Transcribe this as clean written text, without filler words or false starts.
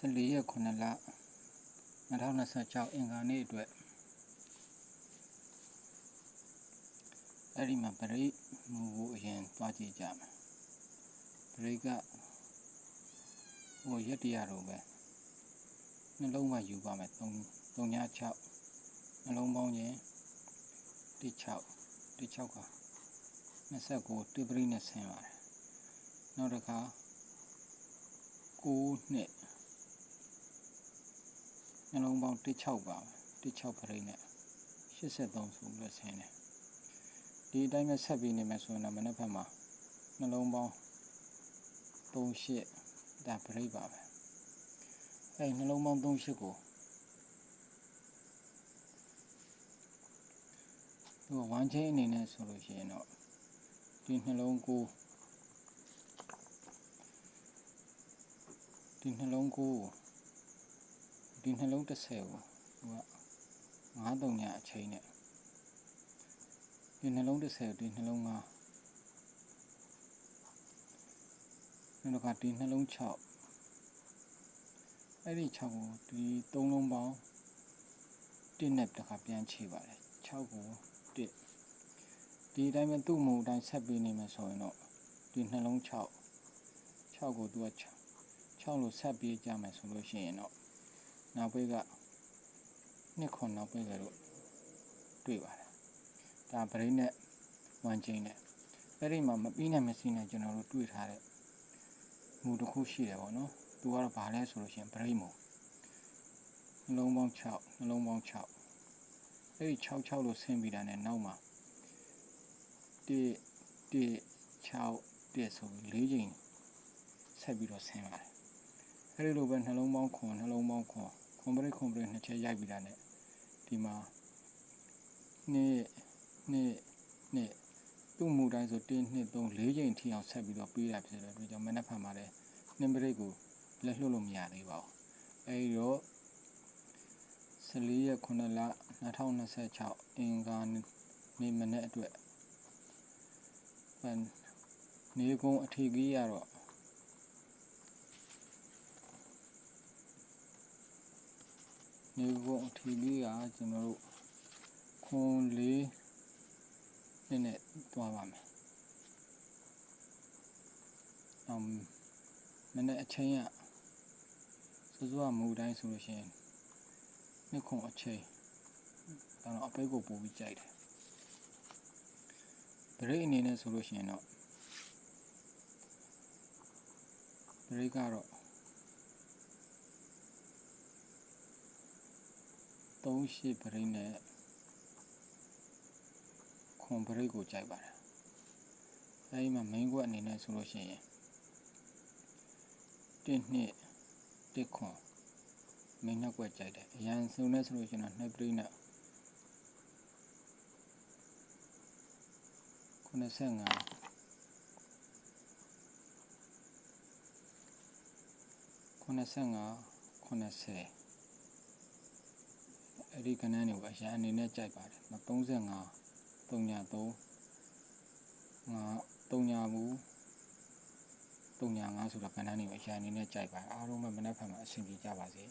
14 ရက်9လ2026အင်္ဂါနေ့အတွက်အဲ့ဒီမှာပရိမူကိုအရင်သွားကြည့်ကြမယ်ပရိကဟိုရက်တရတော့ပဲနှလုံးမှယူပါမယ်3 6နှလုံးပေါင်းရင်16က29တိပရိနဲ့ဆင်းပါတယ်နောက်တစ်ခါ9နှစ်နှလုံးပေါင်း16ပါ16ပရိနဲ့83ဆိုပြီးဆင်းတယ်ဒီအတိုင်းပဲဆက်ပြီးနေမယ်ဆိုရင်တော့မနေ့ဖက်မှာနှလုံးပေါင်း38ဒါပရိပါပဲအဲ့နှလုံးပေါင်း38ကိုသူကဝမ်းချင်းအနေနဲ့ဆိုလို့ရှိရင်တော့ဒီနှလုံးကိုဒီနှလုံး10ကိုသူက9-3 ညအချိန်နဲ့ဒီနှလုံး10ဒီနှလုံး5နောက်တစ်ခါဒီနှလုံး6အဲ့ဒီ6ကိုဒီ3လုံးပေါင်း1နဲ့တစ်ခါပြန်ခြေပါတယ်6ကို1ဒီအတိုင်းပဲသူ့မူအတိုင်းဆက်ပြီးနေမယ်ဆိုရင်တော့ဒီနှလုံး6ကိုသူက6လို့ဆက်ပြီးကြမယ်ဆိုလို့ရှိရင်တော့နောက်ဘေးက2 နောက်ဘေးကတော့တွေ့ပါတယ်ဒါပရိနဲ့1ချိန်နဲ့အဲ့ဒီမှာမပြီးနိုင်မစီနိုင်ကျွန်တော်တို့တွေ့ထားတဲ့မူတစ်ခုရှိတယ်ပေါ့နော်သူကတော့ဘာလဲဆိုလို့ရှိရင်ပရိမူနှလုံးပေါင်း6အဲ့ဒီ6လို့ဆင်းပြီးတာနဲ့နောက်မှာ1 6ဆိုပြီး4ချိန်ဆက်ပြီးတော့ဆင်းပါတယ်အဲ့ဒီလိုပဲနှလုံးပေါင်းခွန်ပရိနှစ်ချက်ရိုက်ပြီးတာနဲ့ဒီမှာ2သူ့မူတိုင်းဆို1 2 3 4ချိန်ထိအောင်ဆက်ပြီးတော့ပေးတာဖြစ်တယ်အတွက်ကြောင့်မနက်ဖြန်မှာလည်းနှင်းပရိတ်ကိုလက်လွှတ်လို့မရသေးပါဘူးအဲဒီတော့14 ရက်9လ2026အင်္ဂါနေ့မနေ့အတွက်နေကုန်းအထီးကြီးရတော့နေကုန်းအထီးကြီးကကျွန်တော်တို့ခွန်4နဲ့သွားပါမယ်မနေ့အချိန်ကစိုးမူတိုင်းဆိုလို့ရှိရင်နှစ်ခွန်အချိန်တော့အပိတ်ကိုပို့ပြီးကြိုက်တယ်ပရိအနေနဲ့ဆိုလို့ရှိရင်တော့ပရိကတော့38ပရိနဲ့ခွန်ပရိကိုကြိုက်ပါတယ်အဲဒီမှာ main ကွက်အနေနဲ့ဆိုလို့ရှိရင်1 ခွန် main ကွက်ကြိုက်တယ်အရန်ဆုံးနဲ့ဆိုလို့ရှိရင်တော့2ပရိနဲ့85အဲ့ဒီကဏ္ဍတွေကအရန်အနေနဲ့ကြိုက်ပါတယ်35 3ည3 3ညမူ3ည5ဆိုတော့ကဏ္ဍတွေအရန်အနေနဲ့ကြိုက်ပါတယ်အားလုံးပဲမနက်ဖြန်မှာအဆင်ပြေကြပါစေ